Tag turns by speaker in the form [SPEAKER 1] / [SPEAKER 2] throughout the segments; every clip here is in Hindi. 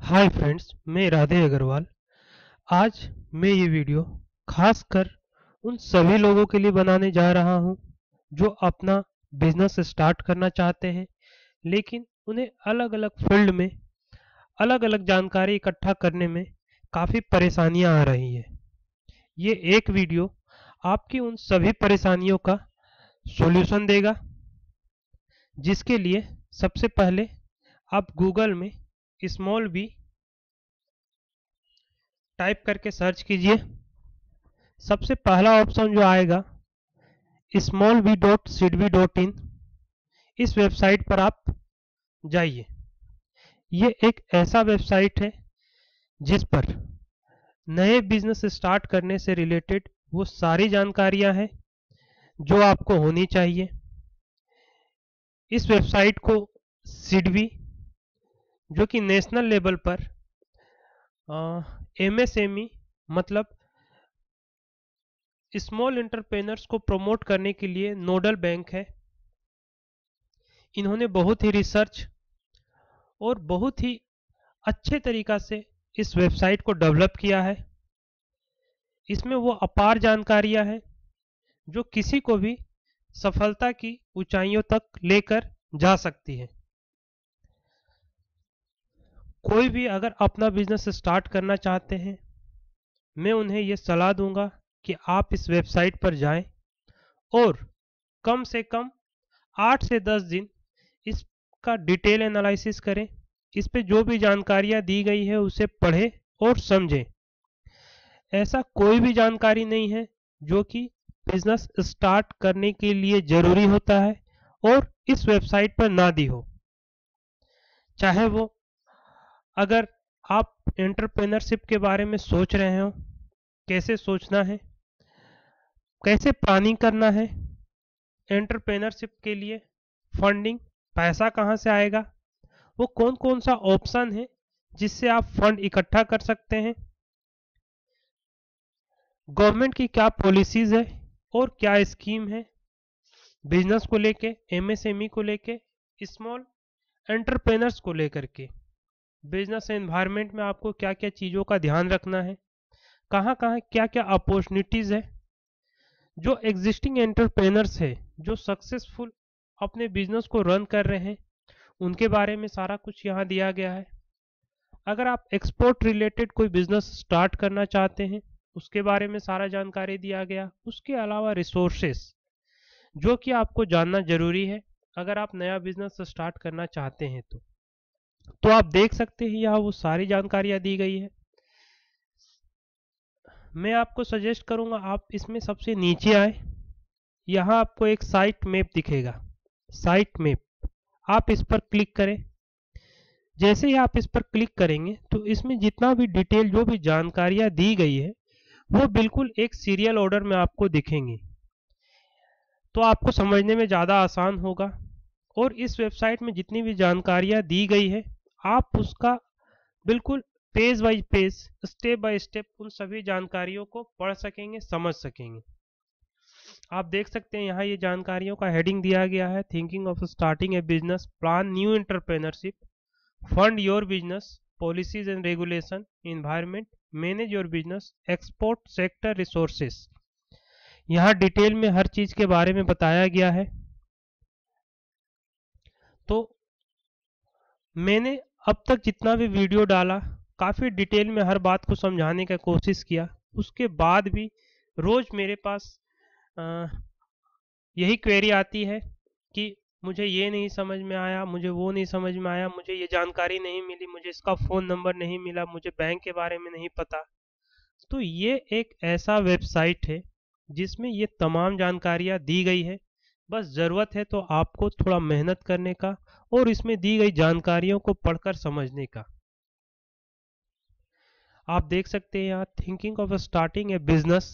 [SPEAKER 1] हाय फ्रेंड्स, मैं राधे अग्रवाल। आज मैं ये वीडियो खासकर उन सभी लोगों के लिए बनाने जा रहा हूँ जो अपना बिजनेस स्टार्ट करना चाहते हैं, लेकिन उन्हें अलग-अलग फील्ड में अलग-अलग जानकारी इकट्ठा करने में काफ़ी परेशानियाँ आ रही हैं। ये एक वीडियो आपकी उन सभी परेशानियों का सॉल्यूशन देगा, जिसके लिए सबसे पहले आप गूगल में स्मॉल बी टाइप करके सर्च कीजिए। सबसे पहला ऑप्शन जो आएगा smallb.sidbi.in, इस वेबसाइट पर आप जाइए। ये एक ऐसा वेबसाइट है जिस पर नए बिजनेस स्टार्ट करने से रिलेटेड वो सारी जानकारियां हैं जो आपको होनी चाहिए। इस वेबसाइट को सिडबी, जो कि नेशनल लेवल पर एमएसएमई मतलब स्मॉल एंटरप्रेन्योर्स को प्रमोट करने के लिए नोडल बैंक है। इन्होंने बहुत ही रिसर्च और बहुत ही अच्छे तरीका से इस वेबसाइट को डेवलप किया है। इसमें वो अपार जानकारियां हैं जो किसी को भी सफलता की ऊंचाइयों तक लेकर जा सकती है। कोई भी अगर अपना बिजनेस स्टार्ट करना चाहते हैं, मैं उन्हें ये सलाह दूंगा कि आप इस वेबसाइट पर जाएं और कम से कम 8 से 10 दिन इसका डिटेल एनालिसिस करें। इस पे जो भी जानकारियां दी गई है उसे पढ़ें और समझें। ऐसा कोई भी जानकारी नहीं है जो कि बिजनेस स्टार्ट करने के लिए जरूरी होता है और इस वेबसाइट पर ना दी हो। चाहे वो अगर आप एंटरप्रेन्योरशिप के बारे में सोच रहे हो, कैसे सोचना है, कैसे प्लानिंग करना है, एंटरप्रेन्योरशिप के लिए फंडिंग, पैसा कहाँ से आएगा, वो कौन कौन सा ऑप्शन है जिससे आप फंड इकट्ठा कर सकते हैं, गवर्नमेंट की क्या पॉलिसीज है और क्या स्कीम है बिजनेस को लेके, एमएसएमई को लेके, स्मॉल एंटरप्रेनर्स को लेकर के, बिजनेस एनवायरनमेंट में आपको क्या क्या चीज़ों का ध्यान रखना है, कहाँ कहाँ क्या क्या अपॉर्चुनिटीज़ है। जो एग्जिस्टिंग एंटरप्रेनर्स है, जो सक्सेसफुल अपने बिजनेस को रन कर रहे हैं, उनके बारे में सारा कुछ यहाँ दिया गया है। अगर आप एक्सपोर्ट रिलेटेड कोई बिजनेस स्टार्ट करना चाहते हैं, उसके बारे में सारा जानकारी दिया गया। उसके अलावा रिसोर्सेस जो कि आपको जानना जरूरी है अगर आप नया बिजनेस स्टार्ट करना चाहते हैं तो आप देख सकते हैं यहाँ वो सारी जानकारियां दी गई है। मैं आपको सजेस्ट करूंगा आप इसमें सबसे नीचे आए। यहाँ आपको एक साइट मैप दिखेगा, साइट मैप, आप इस पर क्लिक करें। जैसे ही आप इस पर क्लिक करेंगे तो इसमें जितना भी डिटेल जो भी जानकारियां दी गई है वो बिल्कुल एक सीरियल ऑर्डर में आपको दिखेंगी, तो आपको समझने में ज़्यादा आसान होगा। और इस वेबसाइट में जितनी भी जानकारियां दी गई है आप उसका बिल्कुल page bye page, step by step उन सभी जानकारियों को पढ़ सकेंगे, समझ सकेंगे। आप देख सकते हैं यहाँ ये जानकारियों का हेडिंग दिया गया है, thinking of starting A business, plan new entrepreneurship, fund your business, policies and regulation, environment, manage your business, export sector resources. यहाँ डिटेल में हर चीज के बारे में बताया गया है। तो मैंने अब तक जितना भी वीडियो डाला काफ़ी डिटेल में हर बात को समझाने का कोशिश किया। उसके बाद भी रोज़ मेरे पास अ, यही क्वेरी आती है कि मुझे ये नहीं समझ में आया, मुझे वो नहीं समझ में आया, मुझे ये जानकारी नहीं मिली, मुझे इसका फ़ोन नंबर नहीं मिला, मुझे बैंक के बारे में नहीं पता। तो ये एक ऐसा वेबसाइट है जिसमें ये तमाम जानकारियाँ दी गई है। बस ज़रूरत है तो आपको थोड़ा मेहनत करने का और इसमें दी गई जानकारियों को पढ़कर समझने का। आप देख सकते हैं यहाँ thinking of starting A business,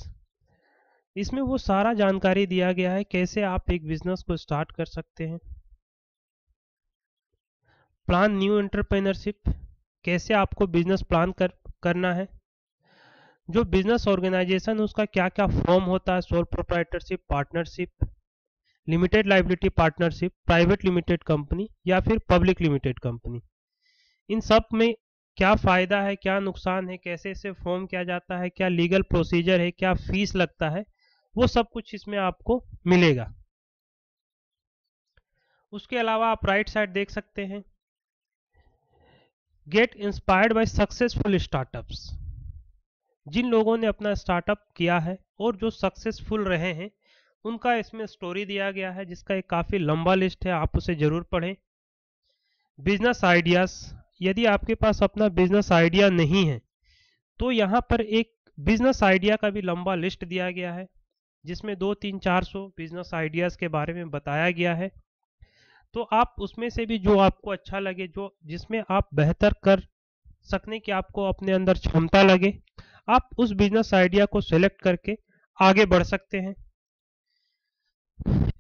[SPEAKER 1] इसमें वो सारा जानकारी दिया गया है कैसे आप एक बिजनेस को स्टार्ट कर सकते हैं। प्लान न्यू एंटरप्रेन्योरशिप, कैसे आपको बिजनेस प्लान करना है। जो बिजनेस ऑर्गेनाइजेशन उसका क्या क्या फॉर्म होता है, sole proprietorship, partnership, limited liability partnership, private limited company या फिर पब्लिक लिमिटेड कंपनी। इन सब में क्या फ़ायदा है, क्या नुकसान है, कैसे इसे फॉर्म किया जाता है, क्या लीगल प्रोसीजर है, क्या फीस लगता है, वो सब कुछ इसमें आपको मिलेगा। उसके अलावा आप राइट साइड देख सकते हैं, get inspired by successful startups. जिन लोगों ने अपना स्टार्टअप किया है और जो सक्सेसफुल रहे हैं, उनका इसमें स्टोरी दिया गया है, जिसका एक काफ़ी लंबा लिस्ट है, आप उसे ज़रूर पढ़ें। बिजनेस आइडियाज़, यदि आपके पास अपना बिजनेस आइडिया नहीं है तो यहाँ पर एक बिजनेस आइडिया का भी लंबा लिस्ट दिया गया है, जिसमें 200-300-400 बिजनेस आइडियाज़ के बारे में बताया गया है। तो आप उसमें से भी जो आपको अच्छा लगे, जो जिसमें आप बेहतर कर सकने की आपको अपने अंदर क्षमता लगे, आप उस बिजनेस आइडिया को सेलेक्ट करके आगे बढ़ सकते हैं।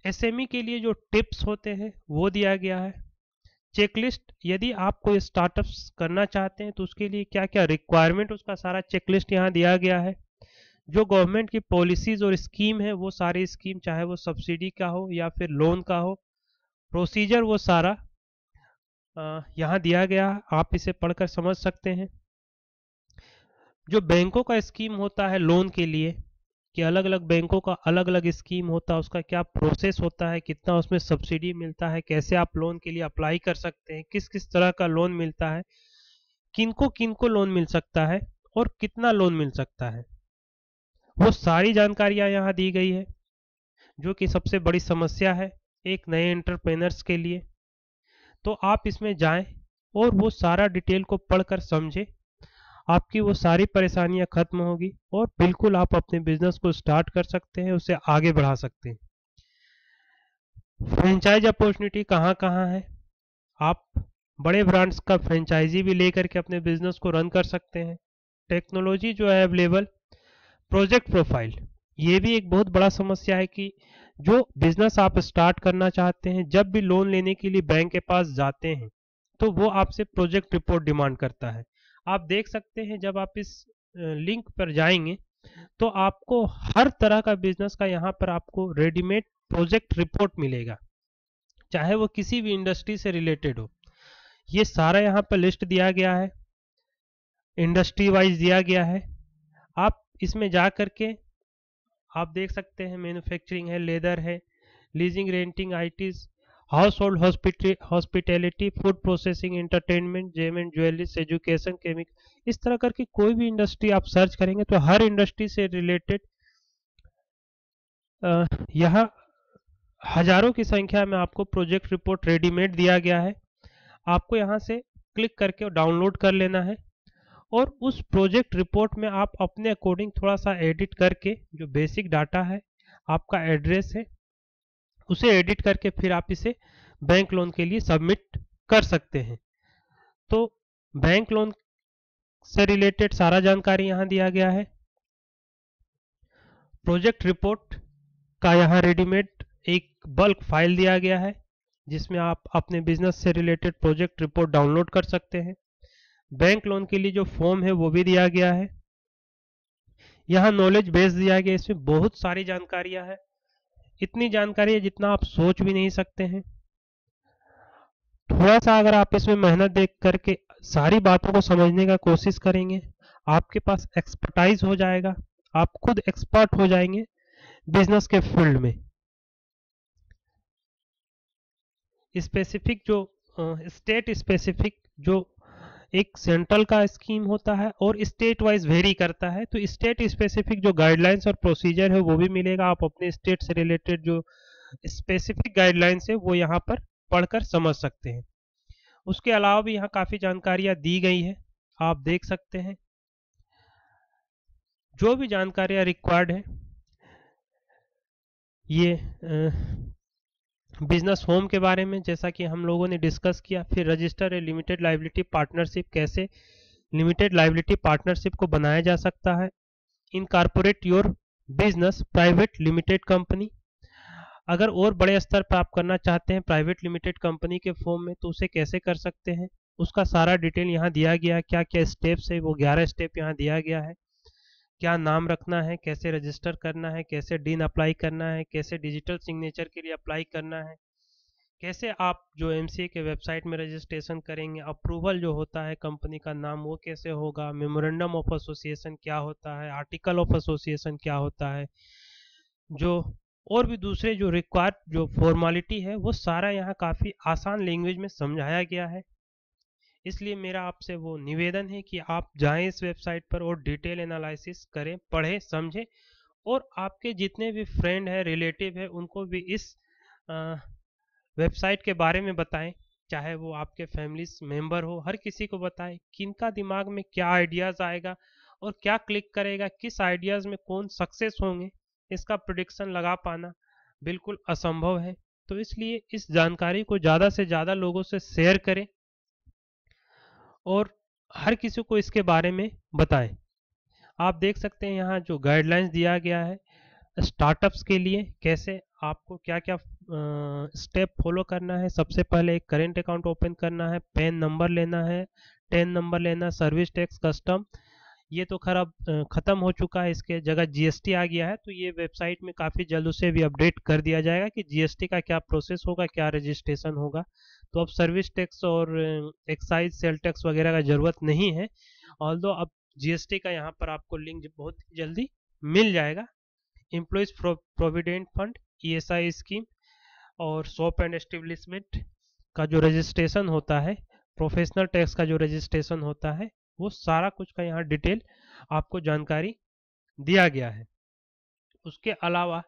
[SPEAKER 1] एसएमई के लिए जो टिप्स होते हैं वो दिया गया है। चेकलिस्ट, यदि आप कोई स्टार्टअप्स करना चाहते हैं तो उसके लिए क्या क्या रिक्वायरमेंट, उसका सारा चेकलिस्ट यहाँ दिया गया है। जो गवर्नमेंट की पॉलिसीज और स्कीम है, वो सारी स्कीम, चाहे वो सब्सिडी का हो या फिर लोन का हो, प्रोसीजर वो सारा यहाँ दिया गया है, आप इसे पढ़कर समझ सकते हैं। जो बैंकों का स्कीम होता है लोन के लिए, कि अलग अलग बैंकों का अलग अलग स्कीम होता है, उसका क्या प्रोसेस होता है, कितना उसमें सब्सिडी मिलता है, कैसे आप लोन के लिए अप्लाई कर सकते हैं, किस किस तरह का लोन मिलता है, किनको लोन मिल सकता है और कितना लोन मिल सकता है, वो सारी जानकारियां यहाँ दी गई है, जो कि सबसे बड़ी समस्या है एक नए एंटरप्रेनर्स के लिए। तो आप इसमें जाएं और वो सारा डिटेल को पढ़कर समझें, आपकी वो सारी परेशानियां खत्म होगी और बिल्कुल आप अपने बिजनेस को स्टार्ट कर सकते हैं, उसे आगे बढ़ा सकते हैं। फ्रेंचाइज अपॉर्चुनिटी कहाँ कहाँ है, आप बड़े ब्रांड्स का फ्रेंचाइजी भी लेकर के अपने बिजनेस को रन कर सकते हैं। टेक्नोलॉजी जो है अवेलेबल, प्रोजेक्ट प्रोफाइल, ये भी एक बहुत बड़ा समस्या है कि जो बिजनेस आप स्टार्ट करना चाहते हैं, जब भी लोन लेने के लिए बैंक के पास जाते हैं तो वो आपसे प्रोजेक्ट रिपोर्ट डिमांड करता है। आप देख सकते हैं जब आप इस लिंक पर जाएंगे तो आपको हर तरह का बिजनेस का यहाँ पर आपको रेडीमेड प्रोजेक्ट रिपोर्ट मिलेगा, चाहे वो किसी भी इंडस्ट्री से रिलेटेड हो। ये सारा यहाँ पर लिस्ट दिया गया है, इंडस्ट्री वाइज दिया गया है। आप इसमें जा करके आप देख सकते हैं, मैन्युफैक्चरिंग है, लेदर है, leasing renting, ITES, household hospitality, food processing, entertainment, gem and jewelleries, education, chemical, इस तरह करके कोई भी इंडस्ट्री आप सर्च करेंगे तो हर इंडस्ट्री से रिलेटेड यहाँ हजारों की संख्या में आपको प्रोजेक्ट रिपोर्ट रेडीमेड दिया गया है। आपको यहाँ से क्लिक करके डाउनलोड कर लेना है और उस प्रोजेक्ट रिपोर्ट में आप अपने अकॉर्डिंग थोड़ा सा एडिट करके, जो बेसिक डाटा है, आपका एड्रेस है, उसे एडिट करके फिर आप इसे बैंक लोन के लिए सबमिट कर सकते हैं। तो बैंक लोन से रिलेटेड सारा जानकारी यहाँ दिया गया है। प्रोजेक्ट रिपोर्ट का यहाँ रेडीमेड एक बल्क फाइल दिया गया है, जिसमें आप अपने बिजनेस से रिलेटेड प्रोजेक्ट रिपोर्ट डाउनलोड कर सकते हैं। बैंक लोन के लिए जो फॉर्म है वो भी दिया गया है। यहाँ नॉलेज बेस दिया गया, इसमें बहुत सारी जानकारियां है, इतनी जानकारी है जितना आप सोच भी नहीं सकते हैं। थोड़ा सा अगर आप इसमें मेहनत देख करके सारी बातों को समझने का कोशिश करेंगे, आपके पास एक्सपर्टाइज हो जाएगा, आप खुद एक्सपर्ट हो जाएंगे बिजनेस के फील्ड में। स्पेसिफिक जो स्टेट स्पेसिफिक जो एक सेंट्रल का स्कीम होता है और स्टेट वाइज वेरी करता है, तो स्टेट स्पेसिफिक जो गाइडलाइंस और प्रोसीजर है वो भी मिलेगा। आप अपने स्टेट से रिलेटेड जो स्पेसिफिक गाइडलाइंस है वो यहाँ पर पढ़कर समझ सकते हैं। उसके अलावा भी यहाँ काफ़ी जानकारियाँ दी गई है, आप देख सकते हैं। जो भी जानकारियाँ रिक्वायर्ड है, ये बिजनेस होम के बारे में जैसा कि हम लोगों ने डिस्कस किया, फिर रजिस्टर ए लिमिटेड लाइबिलिटी पार्टनरशिप, कैसे लिमिटेड लाइबिलिटी पार्टनरशिप को बनाया जा सकता है, incorporate your business private limited company, अगर और बड़े स्तर पर आप करना चाहते हैं प्राइवेट लिमिटेड कंपनी के फॉर्म में तो उसे कैसे कर सकते हैं, उसका सारा डिटेल यहाँ दिया गया है। क्या क्या स्टेप्स है, वो 11 स्टेप यहाँ दिया गया है। क्या नाम रखना है, कैसे रजिस्टर करना है, कैसे डीन अप्लाई करना है, कैसे डिजिटल सिग्नेचर के लिए अप्लाई करना है, कैसे आप जो एमसीए के वेबसाइट में रजिस्ट्रेशन करेंगे, अप्रूवल जो होता है कंपनी का नाम वो कैसे होगा, मेमोरेंडम ऑफ एसोसिएशन क्या होता है, आर्टिकल ऑफ एसोसिएशन क्या होता है, जो और भी दूसरे जो रिक्वायर्ड जो फॉर्मेलिटी है वो सारा यहाँ काफ़ी आसान लैंग्वेज में समझाया गया है। इसलिए मेरा आपसे वो निवेदन है कि आप जाएं इस वेबसाइट पर और डिटेल एनालिसिस करें, पढ़ें, समझें और आपके जितने भी फ्रेंड है, रिलेटिव है, उनको भी इस वेबसाइट के बारे में बताएं, चाहे वो आपके फैमिली मेंबर हो, हर किसी को बताएं किनका दिमाग में क्या आइडियाज़ आएगा और क्या क्लिक करेगा, किस आइडियाज़ में कौन सक्सेस होंगे, इसका प्रिडिक्शन लगा पाना बिल्कुल असंभव है। तो इसलिए इस जानकारी को ज़्यादा से ज़्यादा लोगों से शेयर करें और हर किसी को इसके बारे में बताएं। आप देख सकते हैं यहाँ जो गाइडलाइंस दिया गया है स्टार्टअप्स के लिए, कैसे आपको क्या क्या स्टेप फॉलो करना है। सबसे पहले एक करेंट अकाउंट ओपन करना है, पैन नंबर लेना है, टेन नंबर लेना, सर्विस टैक्स, कस्टम, ये तो खैर अब ख़त्म हो चुका है, इसके जगह जीएसटी आ गया है। तो ये वेबसाइट में काफ़ी जल्द उसे भी अपडेट कर दिया जाएगा कि जीएसटी का क्या प्रोसेस होगा, क्या रजिस्ट्रेशन होगा। तो अब सर्विस टैक्स और एक्साइज सेल टैक्स वगैरह का ज़रूरत नहीं है, ऑल्दो अब जीएसटी का यहाँ पर आपको लिंक बहुत जल्दी मिल जाएगा। Employees provident fund, ESI scheme और शॉप एंड एस्टेब्लिशमेंट का जो रजिस्ट्रेशन होता है, प्रोफेशनल टैक्स का जो रजिस्ट्रेशन होता है, वो सारा कुछ का यहाँ डिटेल आपको जानकारी दिया गया है। उसके अलावा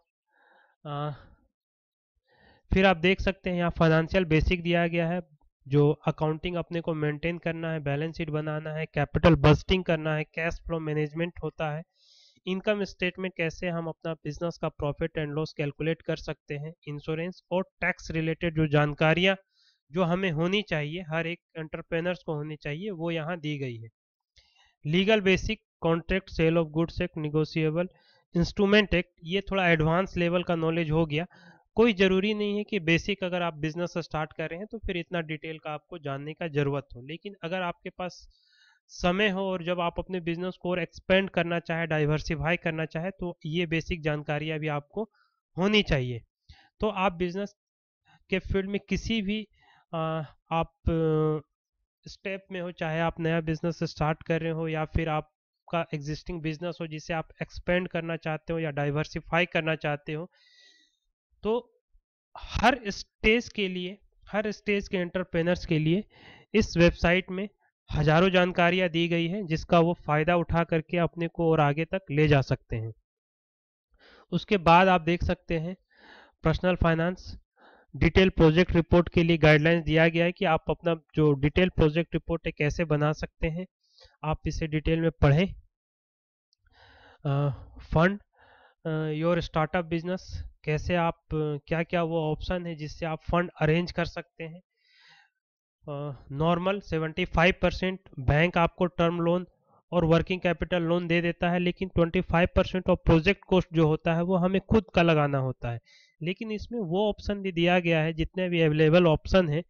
[SPEAKER 1] फिर आप देख सकते हैं यहाँ फाइनेंशियल बेसिक दिया गया है, जो अकाउंटिंग अपने को मेंटेन करना है, बैलेंस शीट बनाना है, कैपिटल बजटिंग करना है, कैश फ्लो मैनेजमेंट होता है, इनकम स्टेटमेंट कैसे हम अपना बिजनेस का प्रॉफिट एंड लॉस कैलकुलेट कर सकते हैं, इंश्योरेंस और टैक्स रिलेटेड जो जानकारियाँ जो हमें होनी चाहिए, हर एक एंटरप्रेनर्स को होनी चाहिए, वो यहाँ दी गई है। Legal basic, contract, sale of goods act, negotiable instrument act, ये थोड़ा एडवांस लेवल का नॉलेज हो गया। कोई ज़रूरी नहीं है कि बेसिक अगर आप बिजनेस स्टार्ट कर रहे हैं तो फिर इतना डिटेल का आपको जानने का ज़रूरत हो, लेकिन अगर आपके पास समय हो और जब आप अपने बिजनेस को और एक्सपेंड करना चाहे, डाइवर्सिफाई करना चाहे, तो ये बेसिक जानकारियाँ भी आपको होनी चाहिए। तो आप बिजनेस के फील्ड में किसी भी आप स्टेप में हो, चाहे आप नया बिजनेस स्टार्ट कर रहे हो या फिर आपका एग्जिस्टिंग बिजनेस हो जिसे आप एक्सपेंड करना चाहते हो या डाइवर्सिफाई करना चाहते हो, तो हर स्टेज के लिए, हर स्टेज के एंटरप्रेनर्स के लिए इस वेबसाइट में हजारों जानकारियां दी गई है, जिसका वो फायदा उठा करके अपने को और आगे तक ले जा सकते हैं। उसके बाद आप देख सकते हैं personal finance detail project report के लिए गाइडलाइंस दिया गया है कि आप अपना जो डिटेल प्रोजेक्ट रिपोर्ट है कैसे बना सकते हैं, आप इसे डिटेल में पढ़ें। फंड योर स्टार्टअप बिजनेस, कैसे आप क्या क्या वो ऑप्शन है जिससे आप फंड अरेंज कर सकते हैं। नॉर्मल 75% बैंक आपको टर्म लोन और वर्किंग कैपिटल लोन दे देता है, लेकिन 25% ऑफ प्रोजेक्ट कॉस्ट जो होता है वो हमें खुद का लगाना होता है। लेकिन इसमें वो ऑप्शन भी दिया गया है, जितने भी अवेलेबल ऑप्शन है,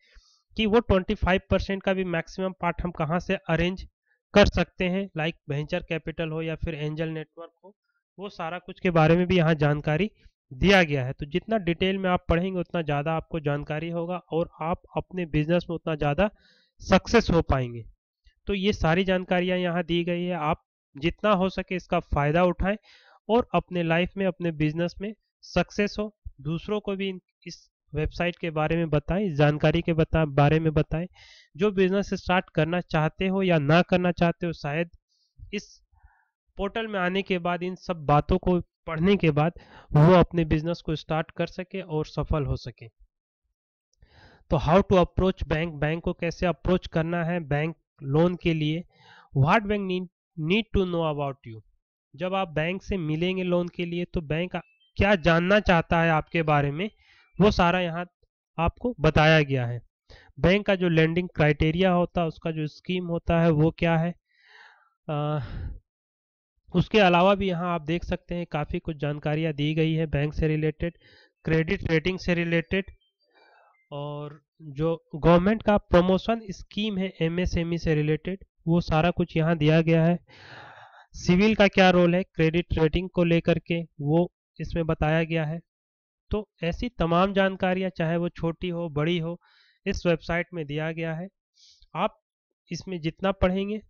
[SPEAKER 1] कि वो 25% का भी मैक्सिमम पार्ट हम कहाँ से अरेंज कर सकते हैं, लाइक वेंचर कैपिटल हो या फिर एंजल नेटवर्क हो, वो सारा कुछ के बारे में भी यहाँ जानकारी दिया गया है। तो जितना डिटेल में आप पढ़ेंगे उतना ज़्यादा आपको जानकारी होगा और आप अपने बिजनेस में उतना ज़्यादा सक्सेस हो पाएंगे। तो ये सारी जानकारियाँ यहाँ दी गई है, आप जितना हो सके इसका फ़ायदा उठाएं और अपने लाइफ में, अपने बिजनेस में सक्सेस हो। दूसरों को भी इस वेबसाइट के बारे में बताएं, इस जानकारी के बारे में बताएं। जो बिजनेस स्टार्ट करना चाहते हो या ना करना चाहते हो, शायद इस पोर्टल में आने के बाद, इन सब बातों को पढ़ने के बाद वो अपने बिजनेस को स्टार्ट कर सके और सफल हो सके। तो how to approach bank, bank को कैसे अप्रोच करना है बैंक लोन के लिए। What bank need to know about you, जब आप बैंक से मिलेंगे लोन के लिए तो बैंक क्या जानना चाहता है आपके बारे में, वो सारा यहाँ आपको बताया गया है। बैंक का जो लेंडिंग क्राइटेरिया होता है, उसका जो स्कीम होता है वो क्या है। उसके अलावा भी यहाँ आप देख सकते हैं काफ़ी कुछ जानकारियाँ दी गई है बैंक से रिलेटेड, क्रेडिट रेटिंग से रिलेटेड, और जो गवर्नमेंट का प्रमोशन स्कीम है एमएसएमई से रिलेटेड, वो सारा कुछ यहाँ दिया गया है। सिविल का क्या रोल है क्रेडिट रेटिंग को लेकर के, वो इसमें बताया गया है। तो ऐसी तमाम जानकारियां चाहे वो छोटी हो बड़ी हो इस वेबसाइट में दिया गया है। आप इसमें जितना पढ़ेंगे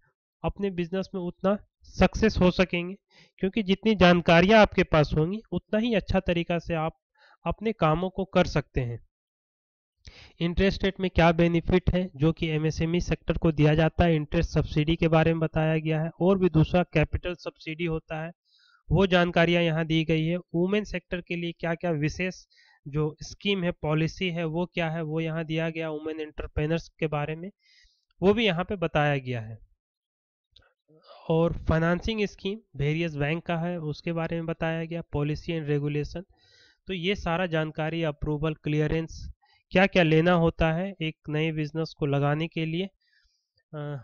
[SPEAKER 1] अपने बिजनेस में उतना सक्सेस हो सकेंगे, क्योंकि जितनी जानकारियां आपके पास होंगी उतना ही अच्छा तरीका से आप अपने कामों को कर सकते हैं। इंटरेस्ट रेट में क्या बेनिफिट है जो कि एमएसएमई सेक्टर को दिया जाता है, इंटरेस्ट सब्सिडी के बारे में बताया गया है, और भी दूसरा कैपिटल सब्सिडी होता है वो जानकारियां यहाँ दी गई है। वुमेन सेक्टर के लिए क्या क्या विशेष जो स्कीम है पॉलिसी है वो क्या है वो यहाँ दिया गया, वुमेन एंटरप्रेनर्स के बारे में वो भी यहाँ पे बताया गया है। और फाइनेंसिंग स्कीम वेरियस बैंक का है उसके बारे में बताया गया, पॉलिसी एंड रेगुलेशन। तो ये सारा जानकारी, अप्रूवल, क्लियरेंस क्या क्या लेना होता है एक नए बिजनेस को लगाने के लिए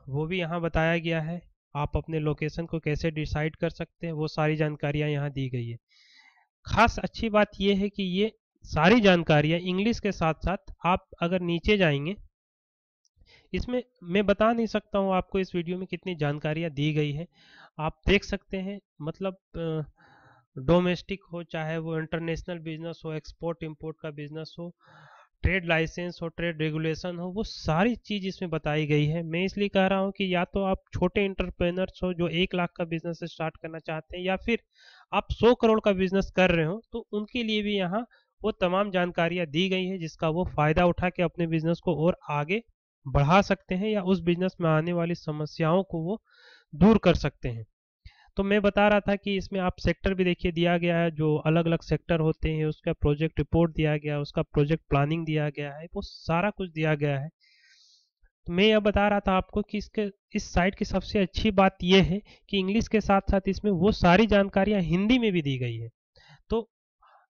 [SPEAKER 1] वो भी यहाँ बताया गया है। आप अपने लोकेशन को कैसे डिसाइड कर सकते हैं वो सारी जानकारियाँ यहाँ दी गई है। खास अच्छी बात यह है कि ये सारी जानकारियाँ इंग्लिश के साथ साथ आप अगर नीचे जाएंगे, इसमें मैं बता नहीं सकता हूँ आपको इस वीडियो में कितनी जानकारियाँ दी गई है। आप देख सकते हैं, मतलब डोमेस्टिक हो चाहे वो इंटरनेशनल बिजनेस हो, एक्सपोर्ट इंपोर्ट का बिजनेस हो, ट्रेड लाइसेंस हो, ट्रेड रेगुलेशन हो, वो सारी चीज इसमें बताई गई है। मैं इसलिए कह रहा हूँ कि या तो आप छोटे इंटरप्रेनर्स हो जो 1 लाख का बिजनेस स्टार्ट करना चाहते हैं, या फिर आप 100 करोड़ का बिजनेस कर रहे हो, तो उनके लिए भी यहाँ वो तमाम जानकारियां दी गई है जिसका वो फायदा उठा के अपने बिजनेस को और आगे बढ़ा सकते हैं या उस बिजनेस में आने वाली समस्याओं को वो दूर कर सकते हैं। तो मैं बता रहा था कि इसमें आप सेक्टर भी देखिए दिया गया है, जो अलग अलग सेक्टर होते हैं उसका प्रोजेक्ट रिपोर्ट दिया गया है, उसका प्रोजेक्ट प्लानिंग दिया गया है, वो सारा कुछ दिया गया है। तो मैं यह बता रहा था आपको कि इस साइट की सबसे अच्छी बात यह है कि इंग्लिश के साथ साथ इसमें वो सारी जानकारियां हिंदी में भी दी गई है। तो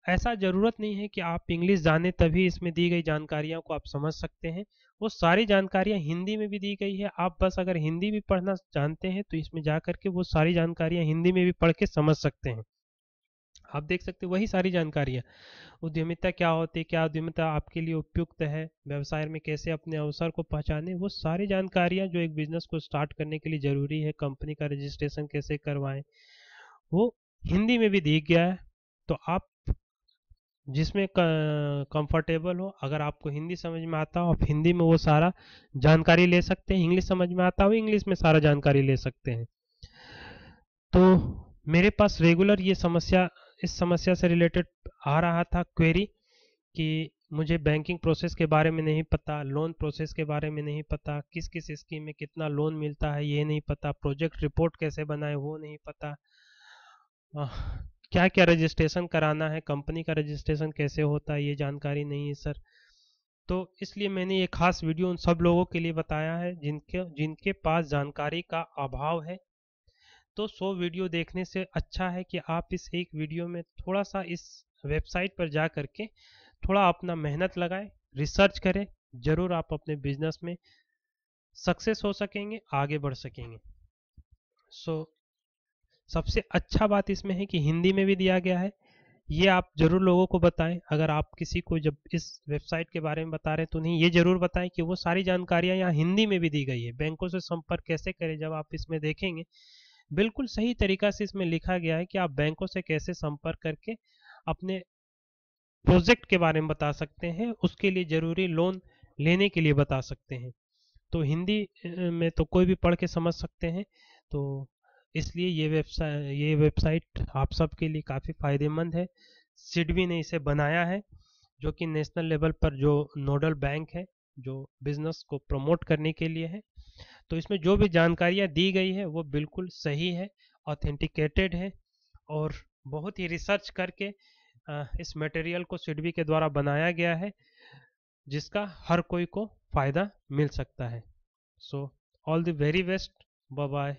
[SPEAKER 1] ऐसा जरूरत नहीं है कि आप इंग्लिश जाने तभी इसमें दी गई जानकारियों को आप समझ सकते हैं, वो सारी जानकारियां हिंदी में भी दी गई है। आप बस अगर हिंदी भी पढ़ना जानते हैं तो इसमें जाकर के वो सारी जानकारियां हिंदी में भी पढ़ के समझ सकते हैं। आप देख सकते हैं वही सारी जानकारियां, उद्यमिता क्या होती है, क्या उद्यमिता आपके लिए उपयुक्त है, व्यवसाय में कैसे अपने अवसर को पहचाने, वो सारी जानकारियां जो एक बिजनेस को स्टार्ट करने के लिए जरूरी है, कंपनी का रजिस्ट्रेशन कैसे करवाएं, वो हिंदी में भी दी गया है। तो आप जिसमें कंफर्टेबल हो, अगर आपको हिंदी समझ में आता हो आप हिंदी में वो सारा जानकारी ले सकते हैं, इंग्लिश समझ में आता हो इंग्लिश में सारा जानकारी ले सकते हैं। तो मेरे पास रेगुलर ये समस्या, इस समस्या से रिलेटेड आ रहा था क्वेरी कि मुझे बैंकिंग प्रोसेस के बारे में नहीं पता, लोन प्रोसेस के बारे में नहीं पता, किस किस स्कीम में कितना लोन मिलता है ये नहीं पता, प्रोजेक्ट रिपोर्ट कैसे बनाए वो नहीं पता, क्या क्या रजिस्ट्रेशन कराना है, कंपनी का रजिस्ट्रेशन कैसे होता है ये जानकारी नहीं है सर। तो इसलिए मैंने ये खास वीडियो उन सब लोगों के लिए बताया है जिनके जिनके पास जानकारी का अभाव है। तो 100 वीडियो देखने से अच्छा है कि आप इस एक वीडियो में थोड़ा सा इस वेबसाइट पर जा करके थोड़ा अपना मेहनत लगाएं, रिसर्च करें, जरूर आप अपने बिजनेस में सक्सेस हो सकेंगे, आगे बढ़ सकेंगे। सबसे अच्छा बात इसमें है कि हिंदी में भी दिया गया है, ये आप जरूर लोगों को बताएं। अगर आप किसी को जब इस वेबसाइट के बारे में बता रहे हैं तो नहीं, ये जरूर बताएं कि वो सारी जानकारियां यहाँ हिंदी में भी दी गई है। बैंकों से संपर्क कैसे करें, जब आप इसमें देखेंगे बिल्कुल सही तरीका से इसमें लिखा गया है कि आप बैंकों से कैसे संपर्क करके अपने प्रोजेक्ट के बारे में बता सकते हैं, उसके लिए जरूरी लोन लेने के लिए बता सकते हैं। तो हिंदी में तो कोई भी पढ़ के समझ सकते हैं। तो इसलिए ये वेबसाइट आप सबके लिए काफ़ी फायदेमंद है। सिडबी ने इसे बनाया है जो कि नेशनल लेवल पर जो नोडल बैंक है जो बिजनेस को प्रमोट करने के लिए है। तो इसमें जो भी जानकारियाँ दी गई है वो बिल्कुल सही है, ऑथेंटिकेटेड है, और बहुत ही रिसर्च करके इस मटेरियल को सिडबी के द्वारा बनाया गया है जिसका हर कोई को फायदा मिल सकता है। So all the very best, bye bye.